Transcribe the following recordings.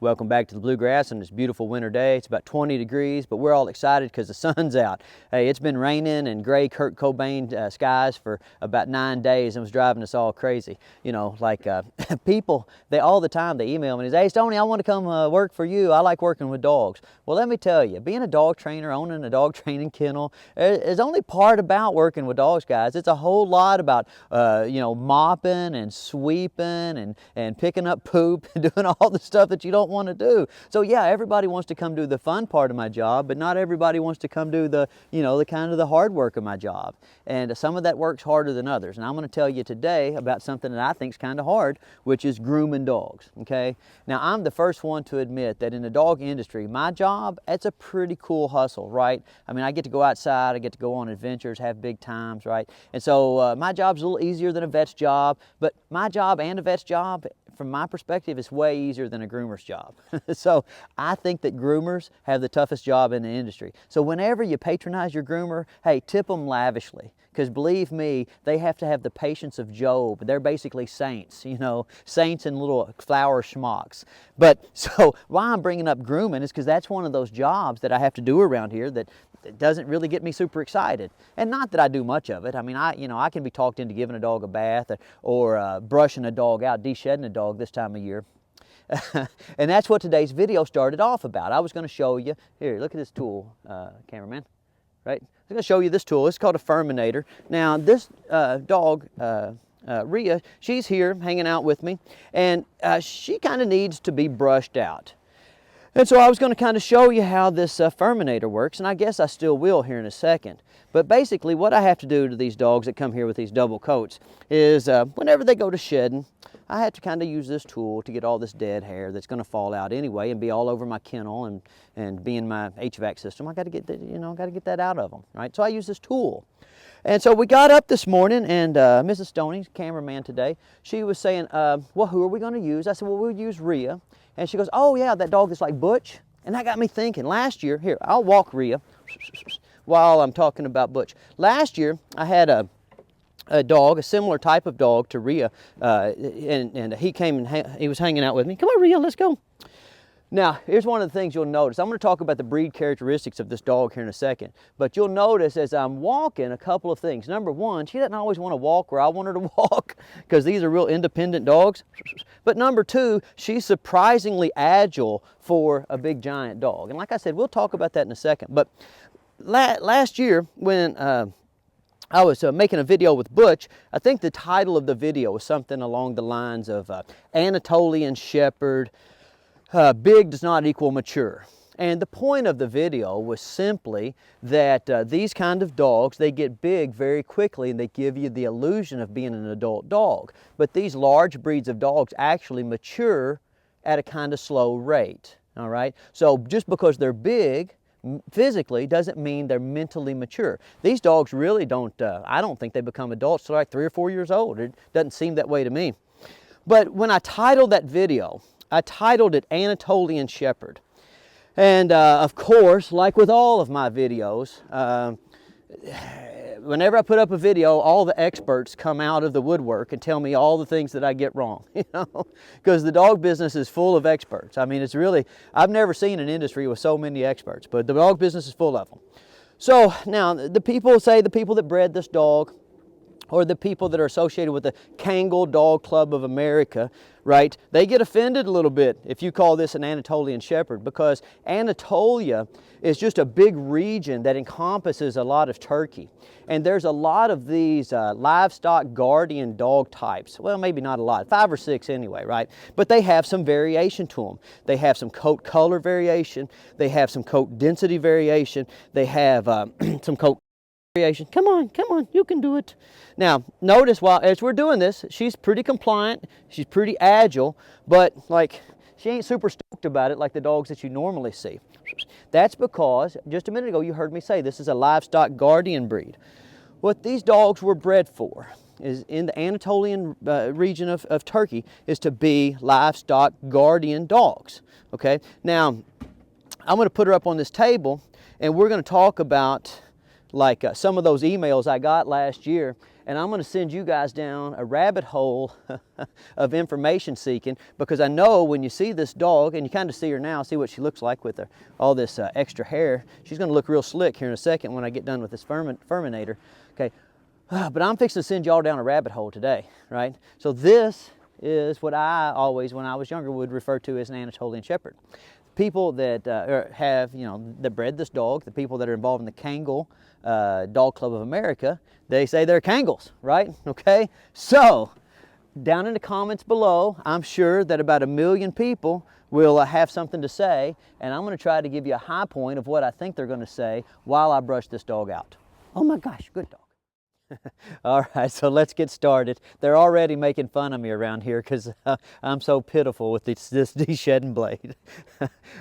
Welcome back to the Bluegrass on this beautiful winter day. It's about 20 degrees, but we're all excited because the sun's out. Hey, it's been raining and gray Kurt Cobain skies for about 9 days and was driving us all crazy. You know, like people, all the time they email me and say, hey Stonnie, I want to come work for you. I like working with dogs. Well, let me tell you, being a dog trainer, owning a dog training kennel, is only part about working with dogs, guys. It's a whole lot about, you know, mopping and sweeping and picking up poop and doing all the stuff that you don't want to do. So yeah, everybody wants to come do the fun part of my job, but not everybody wants to come do the, you know, the kind of the hard work of my job. And some of that work's harder than others. And I'm going to tell you today about something that I think is kind of hard, which is grooming dogs, okay? Now, I'm the first one to admit that in the dog industry, my job, it's a pretty cool hustle, right? I mean, I get to go outside, I get to go on adventures, have big times, right? And so my job's a little easier than a vet's job, but my job and a vet's job, from my perspective, is way easier than a groomer's job. So I think that groomers have the toughest job in the industry. So whenever you patronize your groomer, hey, tip them lavishly. Because believe me, they have to have the patience of Job. They're basically saints, you know, saints and little flower schmucks. But so why I'm bringing up grooming is because that's one of those jobs that I have to do around here that doesn't really get me super excited. And not that I do much of it. I mean, I can be talked into giving a dog a bath or brushing a dog out, de-shedding a dog this time of year. And that's what today's video started off about. I was going to show you, here, look at this tool, cameraman, right? I'm going to show you this tool. It's called a Furminator. Now, this dog, Rhea, she's here hanging out with me, and she kind of needs to be brushed out. And so I was going to kind of show you how this Furminator works, and I guess I still will here in a second. But basically what I have to do to these dogs that come here with these double coats is whenever they go to shedding, I have to kind of use this tool to get all this dead hair that's going to fall out anyway and be all over my kennel and be in my HVAC system. I got to get that, you know, got to get that out of them, right? So I use this tool. And so we got up this morning, and Mrs. Stonnie, cameraman today, she was saying, well, who are we going to use? I said, well, we'll use Rhea. And she goes, oh yeah, that dog is like Butch. And that got me thinking. Last year, here, I'll walk Rhea while I'm talking about Butch. Last year, I had a dog, a similar type of dog to Rhea, and he came and he was hanging out with me. Come on, Rhea, let's go. Now, here's one of the things you'll notice. I'm going to talk about the breed characteristics of this dog here in a second, but you'll notice as I'm walking a couple of things. Number one, she doesn't always want to walk where I want her to walk because these are real independent dogs. But number two, she's surprisingly agile for a big giant dog. And like I said, we'll talk about that in a second. But last year when I was making a video with Butch, I think the title of the video was something along the lines of Anatolian Shepherd, big does not equal mature. And the point of the video was simply that these kind of dogs, they get big very quickly and they give you the illusion of being an adult dog. But these large breeds of dogs actually mature at a kind of slow rate, all right? So just because they're big physically doesn't mean they're mentally mature. These dogs really don't, I don't think they become adults till like 3 or 4 years old. It doesn't seem that way to me. But when I titled that video, I titled it Anatolian Shepherd. And of course, like with all of my videos, whenever I put up a video, all the experts come out of the woodwork and tell me all the things that I get wrong, you know, because the dog business is full of experts. I mean, it's really, I've never seen an industry with so many experts, but the dog business is full of them. So now the people say, the people that bred this dog, or the people that are associated with the Kangol Dog Club of America, right? They get offended a little bit if you call this an Anatolian Shepherd, because Anatolia is just a big region that encompasses a lot of Turkey. And there's a lot of these livestock guardian dog types. Well, maybe not a lot, 5 or 6 anyway, right? But they have some variation to them. They have some coat color variation. They have some coat density variation. They have some coat variation. Come on, you can do it. Now, notice while as we're doing this, she's pretty compliant, she's pretty agile, but like she ain't super stoked about it like the dogs that you normally see. That's because just a minute ago you heard me say this is a livestock guardian breed. What these dogs were bred for is in the Anatolian region of Turkey is to be livestock guardian dogs. Okay, now I'm going to put her up on this table and we're going to talk about like some of those emails I got last year, and I'm going to send you guys down a rabbit hole of information seeking, because I know when you see this dog, and you kind of see her now, see what she looks like with her, all this extra hair. She's going to look real slick here in a second when I get done with this Furminator. Okay, but I'm fixing to send y'all down a rabbit hole today, right? So this is what I always, when I was younger, would refer to as an Anatolian Shepherd. People that have, that bred this dog, the people that are involved in the Kangol Dog Club of America, they say they're Kangals, right? Okay, so down in the comments below, I'm sure that about 1 million people will have something to say, and I'm going to try to give you a high point of what I think they're going to say while I brush this dog out. Oh my gosh, good dog. All right, so let's get started. They're already making fun of me around here because I'm so pitiful with this de-shedding blade.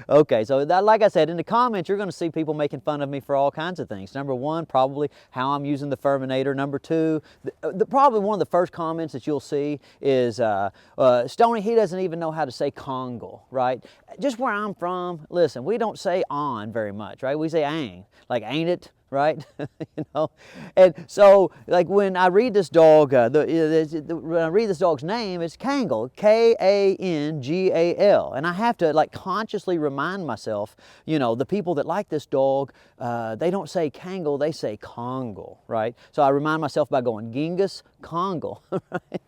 Okay, so like I said, in the comments, you're going to see people making fun of me for all kinds of things. Number one, probably how I'm using the Furminator. Number two, probably one of the first comments that you'll see is, Stonnie, he doesn't even know how to say Kangol, right? Just where I'm from, listen, we don't say on very much, right? We say ang, like ain't it? Right? And so like when I read this dog, when I read this dog's name, it's Kangal, K-A-N-G-A-L, and I have to like consciously remind myself, the people that like this dog, they don't say Kangol, they say Kangol, right? So I remind myself by going Genghis Kangol, right?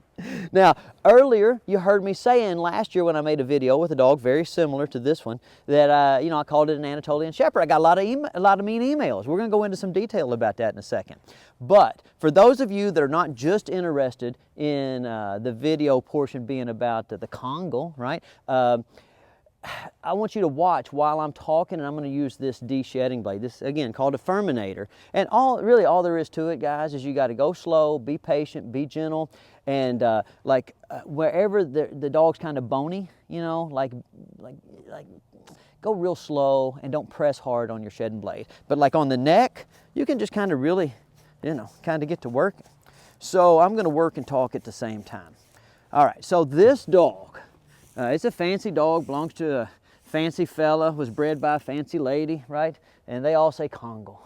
Now, earlier you heard me saying last year when I made a video with a dog very similar to this one that I called it an Anatolian Shepherd. I got a lot of mean emails. We're going to go into some detail about that in a second. But for those of you that are not just interested in the video portion being about the Kangol, right? I want you to watch while I'm talking, and I'm going to use this de-shedding blade. This, again, called a Furminator. And really all there is to it, guys, is you got to go slow, be patient, be gentle, and wherever the dog's kind of bony, like go real slow and don't press hard on your shedding blade. But like on the neck, you can just kind of really, kind of get to work. So I'm going to work and talk at the same time. All right, so this dog, it's a fancy dog, belongs to a fancy fella, was bred by a fancy lady, right? And they all say Kangol.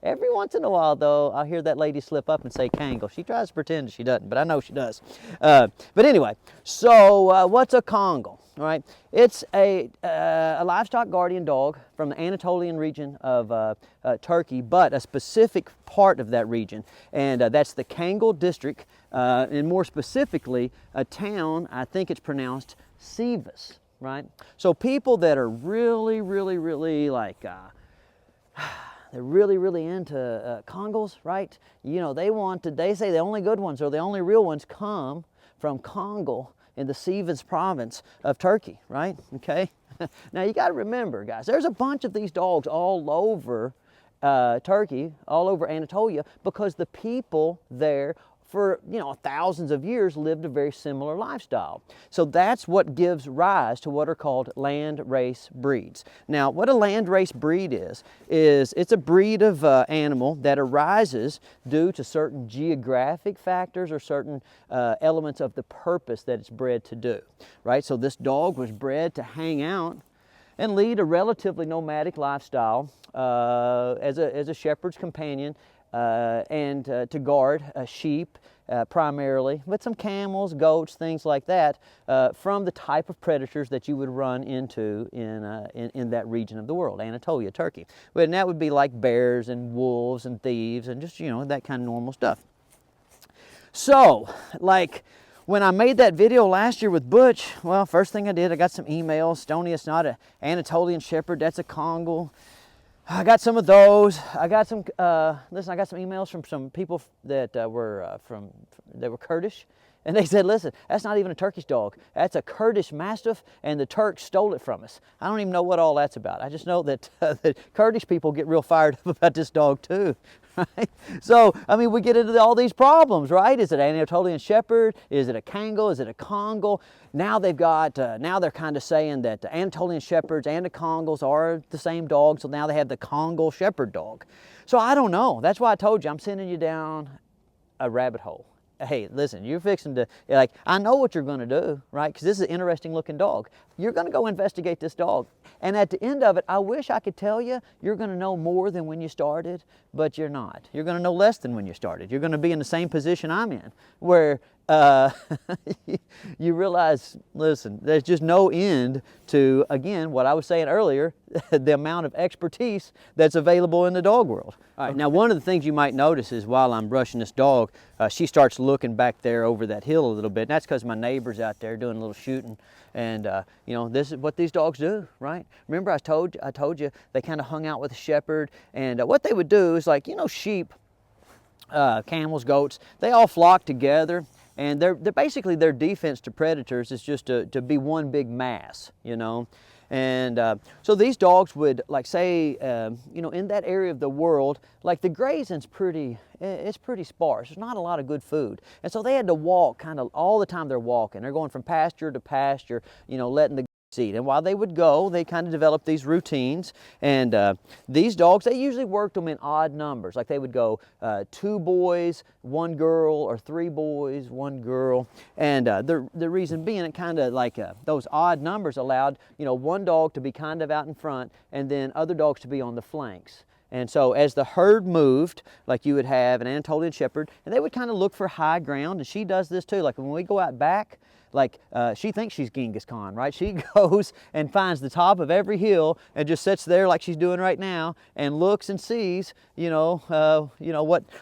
Every once in a while, though, I'll hear that lady slip up and say Kangol. She tries to pretend she doesn't, but I know she does. But anyway, so what's a Kangol? All right, it's a livestock guardian dog from the Anatolian region of Turkey, but a specific part of that region, and that's the Kangol district, and more specifically, a town, I think it's pronounced Sivas, right? So people that are really like, they're really into Kangals, right? They say the only good ones or the only real ones come from Kangol in the Sivas province of Turkey, right? Okay. Now you got to remember, guys, there's a bunch of these dogs all over Turkey, all over Anatolia, because the people there for thousands of years lived a very similar lifestyle. So that's what gives rise to what are called land race breeds. Now, what a land race breed is it's a breed of animal that arises due to certain geographic factors or certain elements of the purpose that it's bred to do, right? So this dog was bred to hang out and lead a relatively nomadic lifestyle as a shepherd's companion, and to guard sheep primarily, but some camels, goats, things like that, from the type of predators that you would run into in that region of the world, Anatolia, Turkey. And that would be like bears and wolves and thieves and just, that kind of normal stuff. So, like, when I made that video last year with Butch, well, first thing I did, I got some emails. Stonnie, it's not an Anatolian Shepherd, that's a Kangol. I got some of those. I got some, listen, I got some emails from some people that were Kurdish. And they said, listen, that's not even a Turkish dog. That's a Kurdish Mastiff, and the Turks stole it from us. I don't even know what all that's about. I just know that, that Kurdish people get real fired up about this dog too, right? So, I mean, we get into all these problems, right? Is it an Anatolian Shepherd? Is it a Kangol? Is it a Kangol? Now they've got, now they're kind of saying that the Anatolian Shepherds and the Kangols are the same dog, so now they have the Kangol Shepherd dog. So I don't know. That's why I told you I'm sending you down a rabbit hole. hey, listen, you're fixing to, like, I know what you're going to do, right? Because this is an interesting looking dog. You're going to go investigate this dog. And at the end of it, I wish I could tell you you're going to know more than when you started, but you're not. You're going to know less than when you started. You're going to be in the same position I'm in, where you realize, listen, there's just no end to, again, what I was saying earlier, the amount of expertise that's available in the dog world. All right, now one of the things you might notice is while I'm brushing this dog, she starts looking back there over that hill a little bit. And that's because my neighbor's out there doing a little shooting. And you know, this is what these dogs do, right? Remember I told you they kind of hung out with a shepherd, and what they would do is, like, you know, sheep, camels, goats, they all flock together. And they're basically, their defense to predators is just to be one big mass, you know. And so these dogs would, like, say, you know, in that area of the world, like, the grazing's it's pretty sparse. There's not a lot of good food. And so they had to walk kind of all the time. They're walking. They're going from pasture to pasture, you know, letting the eat. And while they would go, they kind of developed these routines. And these dogs, they usually worked them in odd numbers. Like, they would go 2 boys, 1 girl, or 3 boys, 1 girl. And the reason being, it kind of like those odd numbers allowed, you know, 1 dog to be kind of out in front and then other dogs to be on the flanks. And so as the herd moved, like, you would have an Anatolian Shepherd, and they would kind of look for high ground. And she does this too. Like, when we go out back, like, she thinks she's Genghis Khan, right? She goes and finds the top of every hill and just sits there like she's doing right now and looks and sees, you know,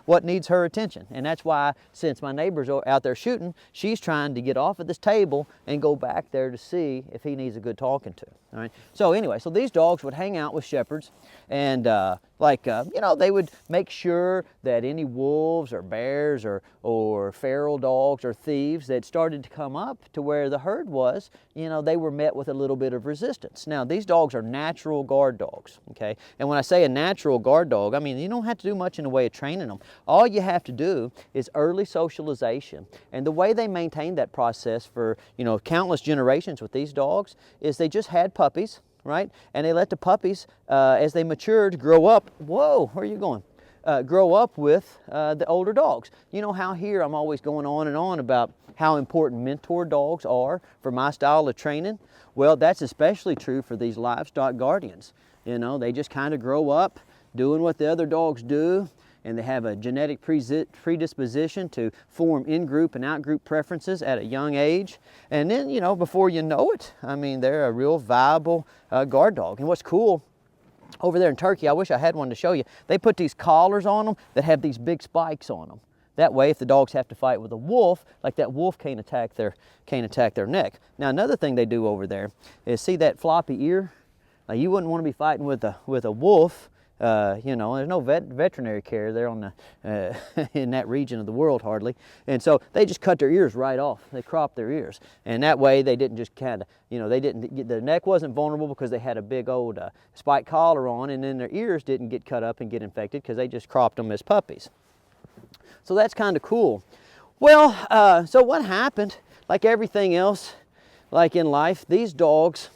what needs her attention. And that's why, since my neighbor's out there shooting, she's trying to get off of this table and go back there to see if he needs a good talking to. All right. So anyway, so these dogs would hang out with shepherds, and you know, they would make sure that any wolves or bears or feral dogs or thieves that started to come up to where the herd was, you know, they were met with a little bit of resistance. Now, these dogs are natural guard dogs, okay? And when I say a natural guard dog, I mean, you don't have to do much in the way of training them. All you have to do is early socialization. And the way they maintain that process for, you know, countless generations with these dogs is they just had puppies, right? And they let the puppies, as they matured, grow up. Whoa, where are you going? Grow up with the older dogs. You know how here I'm always going on and on about how important mentor dogs are for my style of training? Well, that's especially true for these livestock guardians. You know, they just kind of grow up doing what the other dogs do, and they have a genetic predisposition to form in-group and out-group preferences at a young age. And then, you know, before you know it, I mean, they're a real viable guard dog. And what's cool, over there in Turkey, I wish I had one to show you, they put these collars on them that have these big spikes on them. That way, if the dogs have to fight with a wolf, like, that wolf can't attack their neck. Now, another thing they do over there is, see that floppy ear? Now, you wouldn't want to be fighting with a wolf. You know, there's no veterinary care there on the in that region of the world hardly, and so they just cut their ears right off. They crop their ears, and that way they didn't just kind of, you know, the neck wasn't vulnerable because they had a big old spike collar on, and then their ears didn't get cut up and get infected because they just cropped them as puppies. So that's kind of cool. Well, so what happened? Like everything else, like in life, these dogs,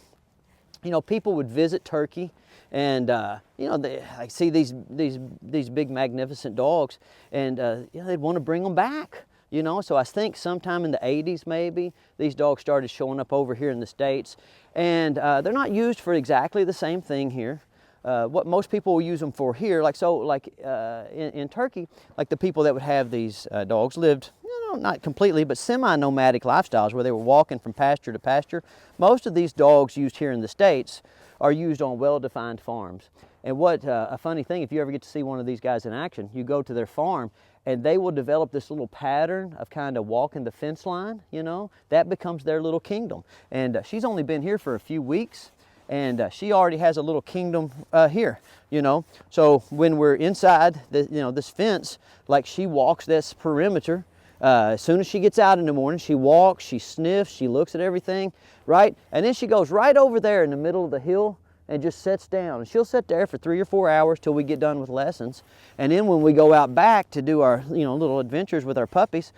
you know, people would visit Turkey. And you know, I see these big magnificent dogs, and you know, they'd want to bring them back. You know, so I think sometime in the 80s maybe these dogs started showing up over here in the States, and they're not used for exactly the same thing here. What most people will use them for here, in Turkey, like the people that would have these dogs lived, you know, not completely, but semi-nomadic lifestyles where they were walking from pasture to pasture. Most of these dogs used here in the States are used on well-defined farms. And what a funny thing, if you ever get to see one of these guys in action, you go to their farm and they will develop this little pattern of kind of walking the fence line, you know, that becomes their little kingdom. And she's only been here for a few weeks, and she already has a little kingdom here, you know. So when we're inside this fence, like, she walks this perimeter. As soon as she gets out in the morning, she walks, she sniffs, she looks at everything, right? And then she goes right over there in the middle of the hill and just sits down. And she'll sit there for 3 or 4 hours till we get done with lessons. And then when we go out back to do our, you know, little adventures with our puppies,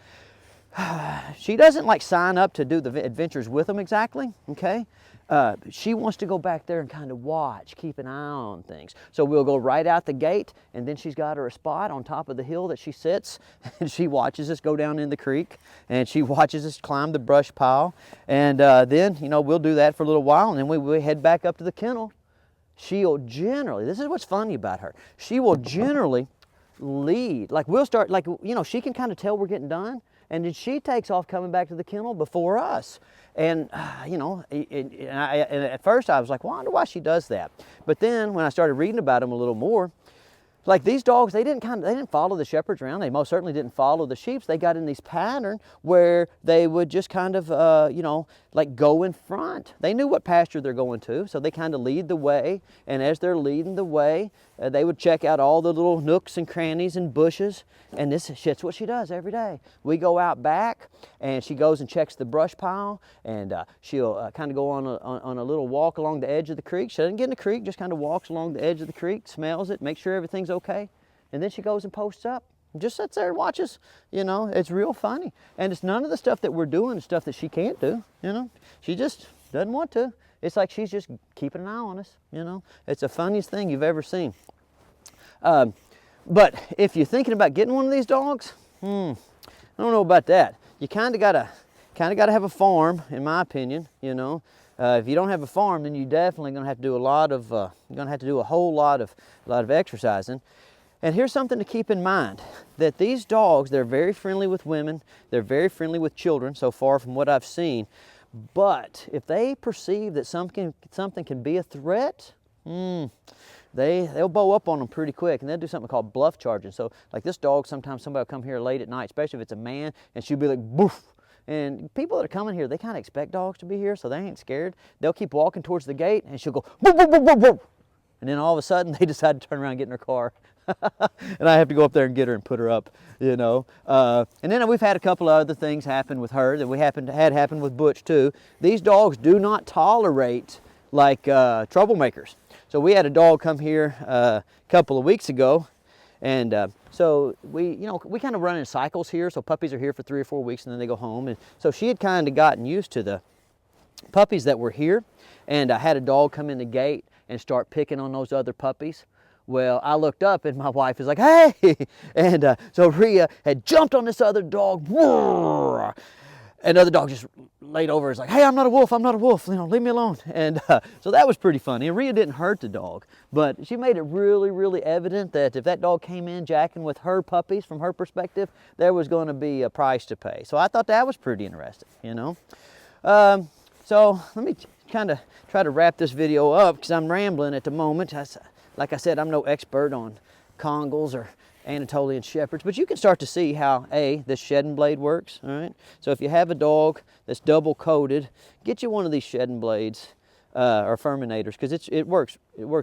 she doesn't like sign up to do the adventures with them exactly, okay? she wants to go back there and kind of watch, keep an eye on things. So we'll go right out the gate, and then she's got her a spot on top of the hill that she sits, and she watches us go down in the creek, and she watches us climb the brush pile. And then, you know, we'll do that for a little while, and then we head back up to the kennel. She'll generally, this is what's funny about her, she will generally lead. Like we'll start, like, you know, she can kind of tell we're getting done, and then she takes off coming back to the kennel before us. And, you know, and at first I was like, well, I wonder why she does that. But then when I started reading about them a little more, like these dogs, they didn't follow the shepherds around. They most certainly didn't follow the sheep. They got in these pattern where they would just kind of, you know, like go in front. They knew what pasture they're going to, so they kind of lead the way. And as they're leading the way, they would check out all the little nooks and crannies and bushes. And that's what she does every day. We go out back, and she goes and checks the brush pile, and she'll kind of go on a little walk along the edge of the creek. She doesn't get in the creek, just kind of walks along the edge of the creek, smells it, makes sure everything's okay, and then she goes and posts up. Just sits there and watches. You know, it's real funny. And it's none of the stuff that we're doing is stuff that she can't do, you know. She just doesn't want to. It's like she's just keeping an eye on us, you know. It's the funniest thing you've ever seen. But if you're thinking about getting one of these dogs, I don't know about that. You kind of gotta have a farm, in my opinion. You know, if you don't have a farm, then you're definitely gonna have to do a whole lot of exercising. And here's something to keep in mind: that these dogs, they're very friendly with women, they're very friendly with children, so far from what I've seen. But if they perceive that something can be a threat, they'll bow up on them pretty quick, and they'll do something called bluff charging. So like this dog, sometimes somebody will come here late at night, especially if it's a man, and she'll be like, boof. And people that are coming here, they kind of expect dogs to be here, so they ain't scared. They'll keep walking towards the gate, and she'll go, boof, boof, boof, boof, boof. And then all of a sudden, they decide to turn around and get in her car. And I have to go up there and get her and put her up, you know. And then we've had a couple of other things happen with her that we had happen with Butch too. These dogs do not tolerate like troublemakers. So we had a dog come here a couple of weeks ago, and so we kind of run in cycles here. So puppies are here for 3 or 4 weeks, and then they go home. And so she had kind of gotten used to the puppies that were here, and I had a dog come in the gate and start picking on those other puppies. Well, I looked up, and my wife is like, hey! And so Rhea had jumped on this other dog. And the other dog just laid over. It's like, hey, I'm not a wolf, you know, leave me alone. And so that was pretty funny. And Rhea didn't hurt the dog, but she made it really, really evident that if that dog came in jacking with her puppies, from her perspective, there was going to be a price to pay. So I thought that was pretty interesting, you know. So let me kind of try to wrap this video up, because I'm rambling at the moment. Like I said, I'm no expert on Kangals or Anatolian Shepherds, but you can start to see how this shedding blade works. All right, so if you have a dog that's double coated, get you one of these shedding blades or Furminators, because it works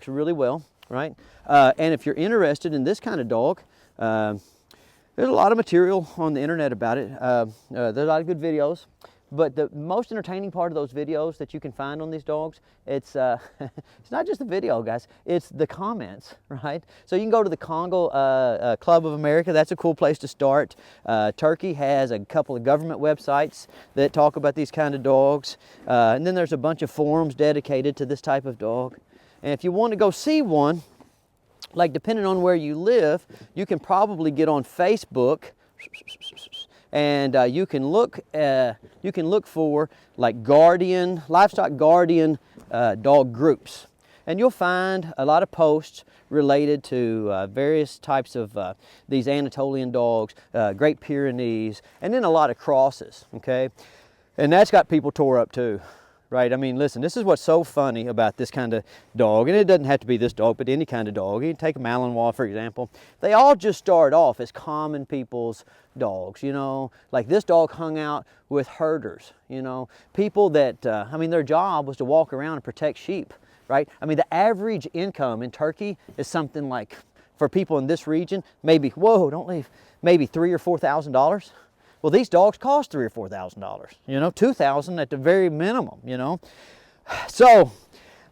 really well, right? And if you're interested in this kind of dog, there's a lot of material on the internet about it. There's a lot of good videos. But the most entertaining part of those videos that you can find on these dogs, it's not just the video, guys, it's the comments, right? So you can go to the Kangol Club of America. That's a cool place to start. Turkey has a couple of government websites that talk about these kind of dogs. And then there's a bunch of forums dedicated to this type of dog. And if you want to go see one, like depending on where you live, you can probably get on Facebook, and you can look for like livestock guardian dog groups, and you'll find a lot of posts related to various types of these Anatolian dogs, Great Pyrenees, and then a lot of crosses. Okay, and that's got people tore up too. Right? I mean, listen, this is what's so funny about this kind of dog, and it doesn't have to be this dog, but any kind of dog. You can take a Malinois, for example. They all just start off as common people's dogs, you know. Like this dog hung out with herders, you know. People that, I mean, their job was to walk around and protect sheep, right? I mean, the average income in Turkey is something like, for people in this region, maybe, whoa, don't leave, maybe $3,000 or $4,000. Well, these dogs cost $3,000 or $4,000, you know, $2,000 at the very minimum, you know. So,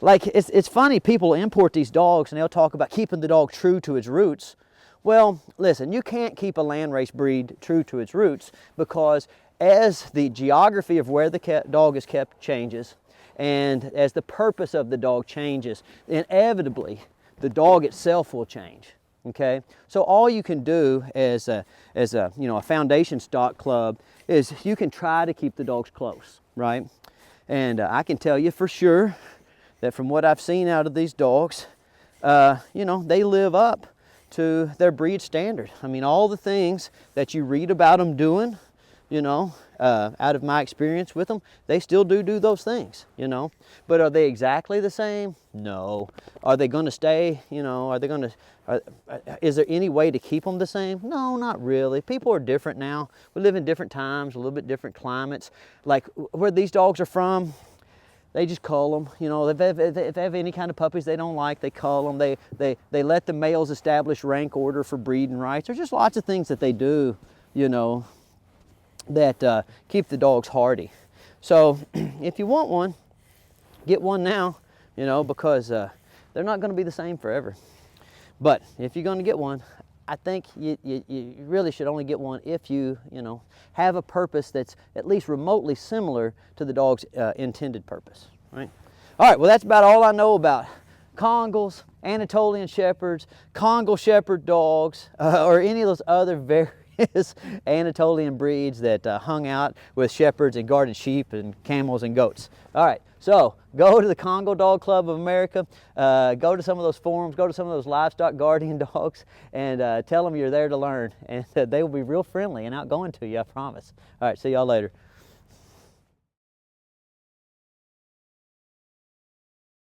like, it's funny, people import these dogs and they'll talk about keeping the dog true to its roots. Well, listen, you can't keep a landrace breed true to its roots, because as the geography of where the dog is kept changes, And as the purpose of the dog changes, inevitably the dog itself will change. Okay, so all you can do as a foundation stock club is you can try to keep the dogs close, right? And I can tell you for sure that from what I've seen out of these dogs, they live up to their breed standard. I mean, all the things that you read about them doing, out of my experience with them, they still do those things, But are they exactly the same? No. Are they going to stay, is there any way to keep them the same? No, not really. People are different now. We live in different times, a little bit different climates. Like where these dogs are from, they just cull them. If they have any kind of puppies they don't like, they cull them. They let the males establish rank order for breeding rights. There's just lots of things that they do, that keep the dogs hardy. So if you want one, get one now, because they're not going to be the same forever. But if you're going to get one, I think you really should only get one if you have a purpose that's at least remotely similar to the dog's intended purpose, right? All right, well, that's about all I know about Kangals, Anatolian Shepherds, Kangal Shepherd dogs, or any of those other various Anatolian breeds that hung out with shepherds and guarded sheep and camels and goats. All right, so go to the Kangol Dog Club of America, go to some of those forums, go to some of those livestock guardian dogs, and tell them you're there to learn, and they will be real friendly and outgoing to you, I promise. All right, see y'all later.